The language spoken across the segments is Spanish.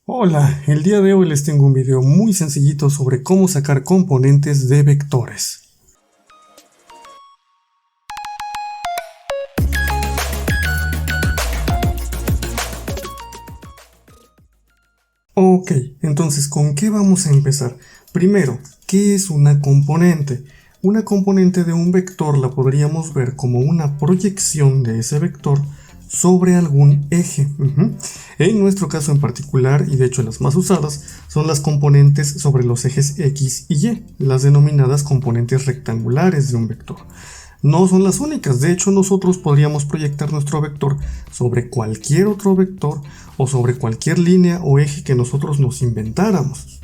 Hola, el día de hoy les tengo un video muy sencillito sobre cómo sacar componentes de vectores. Ok, entonces, ¿con qué vamos a empezar? Primero, ¿qué es una componente? Una componente de un vector la podríamos ver como una proyección de ese vector sobre algún eje. En nuestro caso en particular, y de hecho las más usadas, son las componentes sobre los ejes X y Y, las denominadas componentes rectangulares de un vector. No son las únicas, de hecho nosotros podríamos proyectar nuestro vector sobre cualquier otro vector o sobre cualquier línea o eje que nosotros nos inventáramos.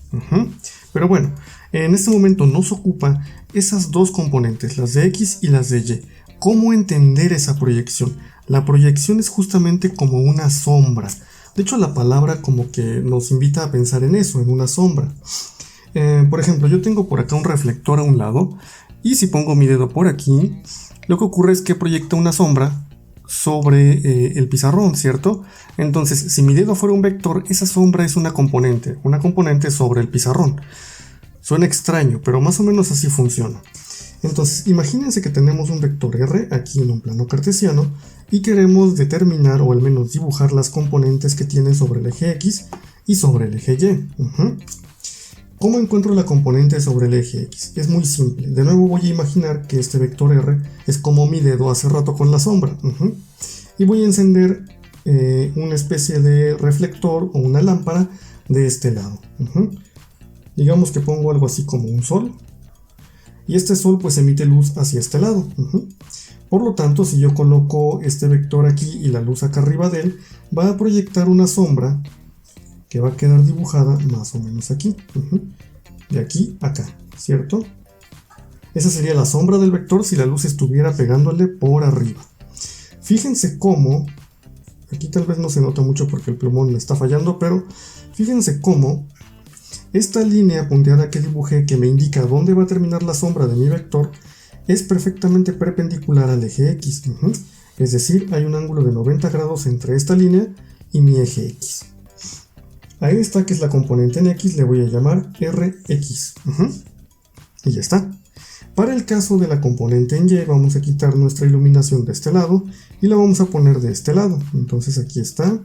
Pero bueno, en este momento nos ocupa esas dos componentes, las de X y las de Y. ¿Cómo entender esa proyección? La proyección es justamente como una sombra. De hecho, la palabra como que nos invita a pensar en eso, en una sombra. Por ejemplo, yo tengo por acá un reflector a un lado y si pongo mi dedo por aquí, lo que ocurre es que proyecta una sombra sobre el pizarrón, ¿cierto? Entonces, si mi dedo fuera un vector, esa sombra es una componente sobre el pizarrón. Suena extraño, pero más o menos así funciona. Entonces, imagínense que tenemos un vector R aquí en un plano cartesiano y queremos determinar o al menos dibujar las componentes que tiene sobre el eje X y sobre el eje Y. ¿Cómo encuentro la componente sobre el eje X? Es muy simple. De nuevo voy a imaginar que este vector R es como mi dedo hace rato con la sombra. Y voy a encender una especie de reflector o una lámpara de este lado. Digamos que pongo algo así como un sol. Y este sol pues emite luz hacia este lado. Por lo tanto, si yo coloco este vector aquí y la luz acá arriba de él, va a proyectar una sombra que va a quedar dibujada más o menos aquí. De aquí a acá, ¿cierto? Esa sería la sombra del vector si la luz estuviera pegándole por arriba. Fíjense cómo, aquí tal vez no se nota mucho porque el plumón me está fallando, pero fíjense cómo esta línea punteada que dibujé que me indica dónde va a terminar la sombra de mi vector es perfectamente perpendicular al eje X. Es decir, hay un ángulo de 90 grados entre esta línea y mi eje X. A esta, que es la componente en X, le voy a llamar Rx. Y ya está. Para el caso de la componente en Y, vamos a quitar nuestra iluminación de este lado y la vamos a poner de este lado. Entonces aquí está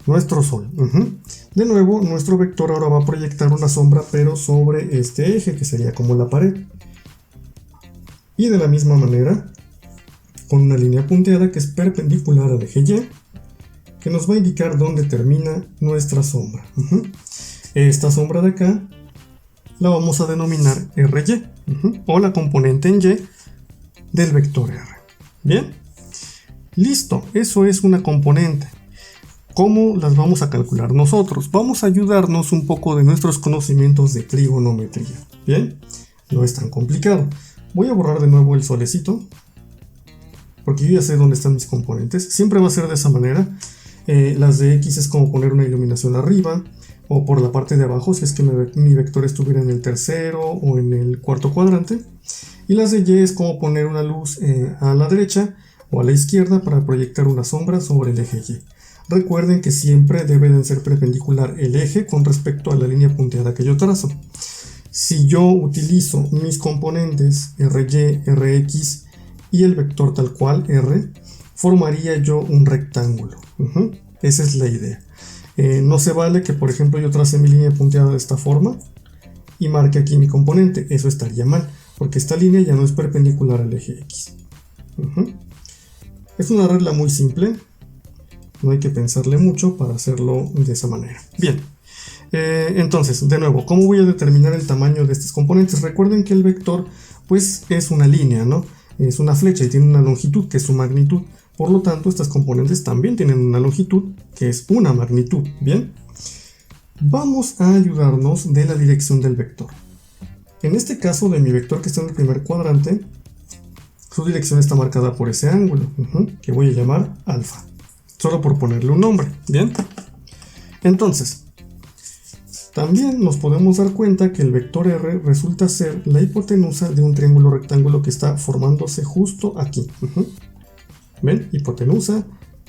nuestro sol. De nuevo, nuestro vector ahora va a proyectar una sombra, pero sobre este eje, que sería como la pared. Y de la misma manera, con una línea punteada que es perpendicular al eje Y, que nos va a indicar dónde termina nuestra sombra. Esta sombra de acá la vamos a denominar RY, o la componente en Y del vector R. Bien, listo, eso es una componente. ¿Cómo las vamos a calcular nosotros? Vamos a ayudarnos un poco de nuestros conocimientos de trigonometría. Bien, no es tan complicado. Voy a borrar de nuevo el solecito, porque yo ya sé dónde están mis componentes. Siempre va a ser de esa manera. Las de X es como poner una iluminación arriba o por la parte de abajo si es que mi vector estuviera en el tercero o en el cuarto cuadrante. Y las de Y es como poner una luz a la derecha o a la izquierda para proyectar una sombra sobre el eje Y. Recuerden que siempre debe de ser perpendicular el eje con respecto a la línea punteada que yo trazo. Si yo utilizo mis componentes RY, RX y el vector tal cual R, formaría yo un rectángulo. Esa es la idea. No se vale que, por ejemplo, yo trace mi línea punteada de esta forma y marque aquí mi componente. Eso estaría mal, porque esta línea ya no es perpendicular al eje X. Es una regla muy simple. No hay que pensarle mucho para hacerlo de esa manera. Bien. Entonces, de nuevo, ¿cómo voy a determinar el tamaño de estos componentes? Recuerden que el vector, pues, es una línea, ¿no? Es una flecha y tiene una longitud que es su magnitud. Por lo tanto, estas componentes también tienen una longitud que es una magnitud. Bien. Vamos a ayudarnos de la dirección del vector. En este caso de mi vector que está en el primer cuadrante, su dirección está marcada por ese ángulo, que voy a llamar alfa. Solo por ponerle un nombre. Bien. Entonces, también nos podemos dar cuenta que el vector R resulta ser la hipotenusa de un triángulo rectángulo que está formándose justo aquí. ¿Ven? Hipotenusa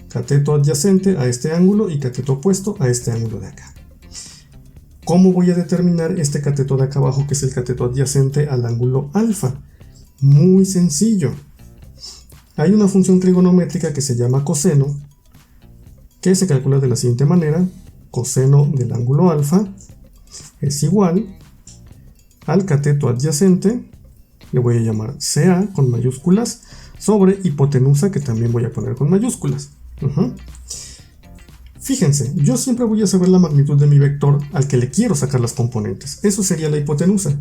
cateto adyacente a este ángulo y cateto opuesto a este ángulo de acá. ¿Cómo voy a determinar este cateto de acá abajo, que es el cateto adyacente al ángulo alfa? Muy sencillo. Hay una función trigonométrica que se llama coseno, que se calcula de la siguiente manera. Coseno del ángulo alfa es igual al cateto adyacente, le voy a llamar CA con mayúsculas, sobre hipotenusa, que también voy a poner con mayúsculas. Fíjense, yo siempre voy a saber la magnitud de mi vector al que le quiero sacar las componentes. Eso sería la hipotenusa.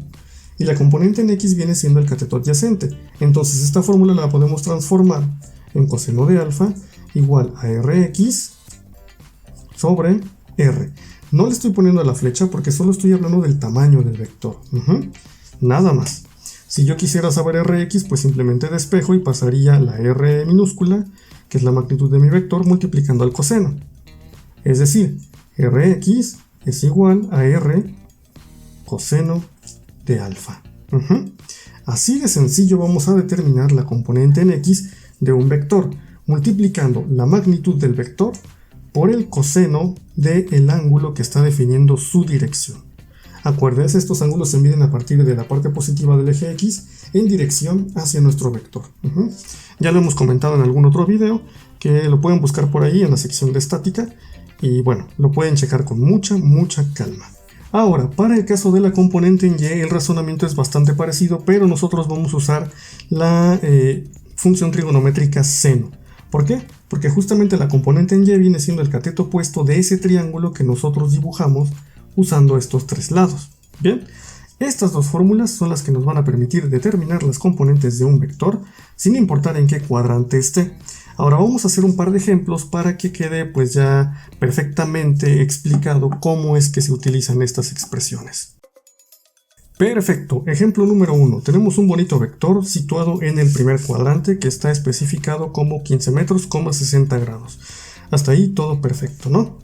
Y la componente en X viene siendo el cateto adyacente. Entonces esta fórmula la podemos transformar en coseno de alfa igual a Rx sobre R. No le estoy poniendo la flecha porque solo estoy hablando del tamaño del vector. Nada más. Si yo quisiera saber Rx, pues simplemente despejo y pasaría la R minúscula, que es la magnitud de mi vector, multiplicando al coseno. Es decir, Rx es igual a R coseno de alfa. Así de sencillo vamos a determinar la componente en X de un vector, multiplicando la magnitud del vector por el coseno del ángulo que está definiendo su dirección. Acuérdense, estos ángulos se miden a partir de la parte positiva del eje X en dirección hacia nuestro vector. Ya lo hemos comentado en algún otro video, que lo pueden buscar por ahí en la sección de estática, y bueno, lo pueden checar con mucha calma. Ahora, para el caso de la componente en Y, el razonamiento es bastante parecido, pero nosotros vamos a usar la función trigonométrica seno. ¿Por qué? Porque justamente la componente en Y viene siendo el cateto opuesto de ese triángulo que nosotros dibujamos usando estos tres lados. Bien, estas dos fórmulas son las que nos van a permitir determinar las componentes de un vector sin importar en qué cuadrante esté. Ahora vamos a hacer un par de ejemplos para que quede pues ya perfectamente explicado cómo es que se utilizan estas expresiones. Perfecto, ejemplo número 1. Tenemos un bonito vector situado en el primer cuadrante que está especificado como 15 metros, 60 grados. Hasta ahí todo perfecto, ¿no?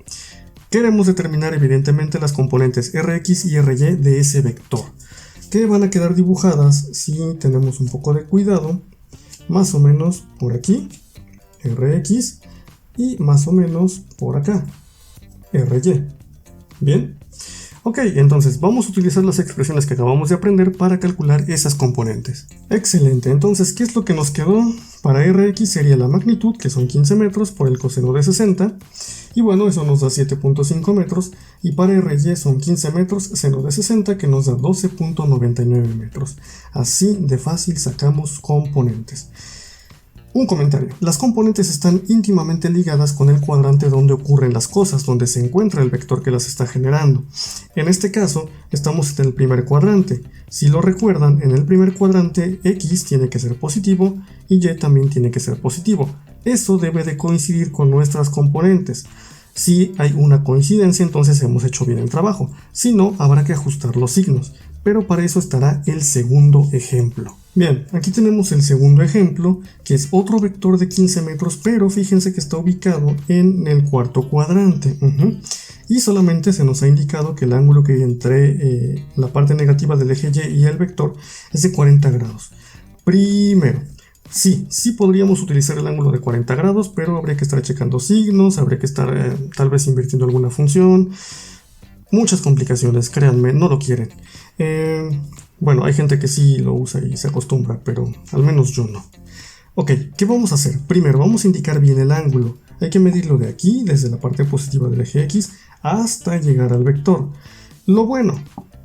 Queremos determinar evidentemente las componentes Rx y Ry de ese vector, que van a quedar dibujadas, si tenemos un poco de cuidado, más o menos por aquí, Rx, y más o menos por acá, Ry. Bien. Ok, entonces vamos a utilizar las expresiones que acabamos de aprender para calcular esas componentes. Excelente, entonces, ¿qué es lo que nos quedó? Para Rx sería la magnitud, que son 15 metros por el coseno de 60, y bueno, eso nos da 7.5 metros, y para Ry son 15 metros seno de 60, que nos da 12.99 metros. Así de fácil sacamos componentes. Un comentario. Las componentes están íntimamente ligadas con el cuadrante donde ocurren las cosas, donde se encuentra el vector que las está generando. En este caso, estamos en el primer cuadrante. Si lo recuerdan, en el primer cuadrante X tiene que ser positivo y Y también tiene que ser positivo. Eso debe de coincidir con nuestras componentes. Si hay una coincidencia, entonces hemos hecho bien el trabajo. Si no, habrá que ajustar los signos. Pero para eso estará el segundo ejemplo. Bien, aquí tenemos el segundo ejemplo, que es otro vector de 15 metros, pero fíjense que está ubicado en el cuarto cuadrante. Y solamente se nos ha indicado que el ángulo que hay entre la parte negativa del eje Y y el vector es de 40 grados. Primero, sí podríamos utilizar el ángulo de 40 grados, pero habría que estar checando signos, habría que estar tal vez invirtiendo alguna función. Muchas complicaciones, créanme, no lo quieren. Bueno, hay gente que sí lo usa y se acostumbra, pero al menos yo no. Ok, ¿qué vamos a hacer? Primero, vamos a indicar bien el ángulo. Hay que medirlo de aquí, desde la parte positiva del eje X, hasta llegar al vector. Lo bueno,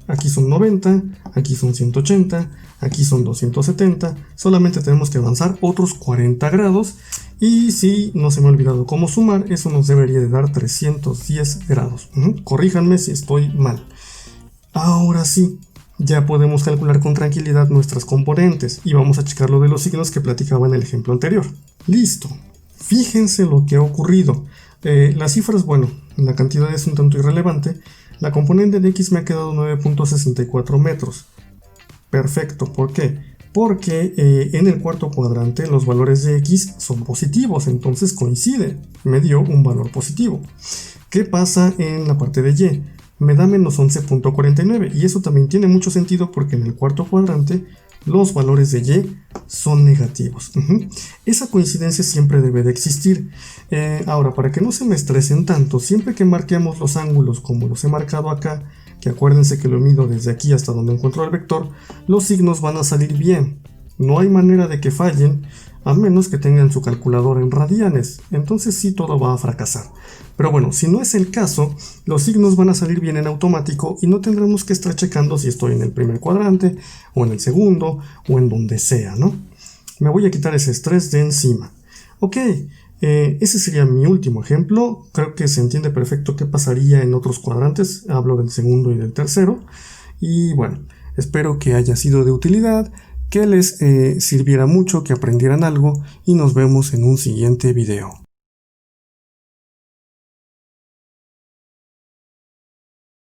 aquí son 90, aquí son 180, aquí son 270, solamente tenemos que avanzar otros 40 grados, y si no se me ha olvidado cómo sumar, eso nos debería de dar 310 grados. Corríjanme si estoy mal. Ahora sí, ya podemos calcular con tranquilidad nuestras componentes y vamos a checar lo de los signos que platicaba en el ejemplo anterior. Listo, fíjense lo que ha ocurrido. Las cifras, bueno, la cantidad es un tanto irrelevante. La componente de X me ha quedado 9.64 metros. Perfecto, ¿por qué? Porque en el cuarto cuadrante los valores de X son positivos, entonces coincide, me dio un valor positivo. ¿Qué pasa en la parte de Y? Me da menos 11.49, y eso también tiene mucho sentido porque en el cuarto cuadrante los valores de y son negativos. Esa coincidencia siempre debe de existir. Ahora, para que no se me estresen tanto, siempre que marquemos los ángulos como los he marcado acá, que acuérdense que lo mido desde aquí hasta donde encuentro el vector, los signos van a salir bien. No hay manera de que fallen, a menos que tengan su calculadora en radianes. Entonces sí, todo va a fracasar. Pero bueno, si no es el caso, los signos van a salir bien en automático y no tendremos que estar checando si estoy en el primer cuadrante, o en el segundo, o en donde sea, ¿no? Me voy a quitar ese estrés de encima. Ok, ese sería mi último ejemplo. Creo que se entiende perfecto qué pasaría en otros cuadrantes. Hablo del segundo y del tercero. Y bueno, espero que haya sido de utilidad, que les sirviera mucho, que aprendieran algo y nos vemos en un siguiente video.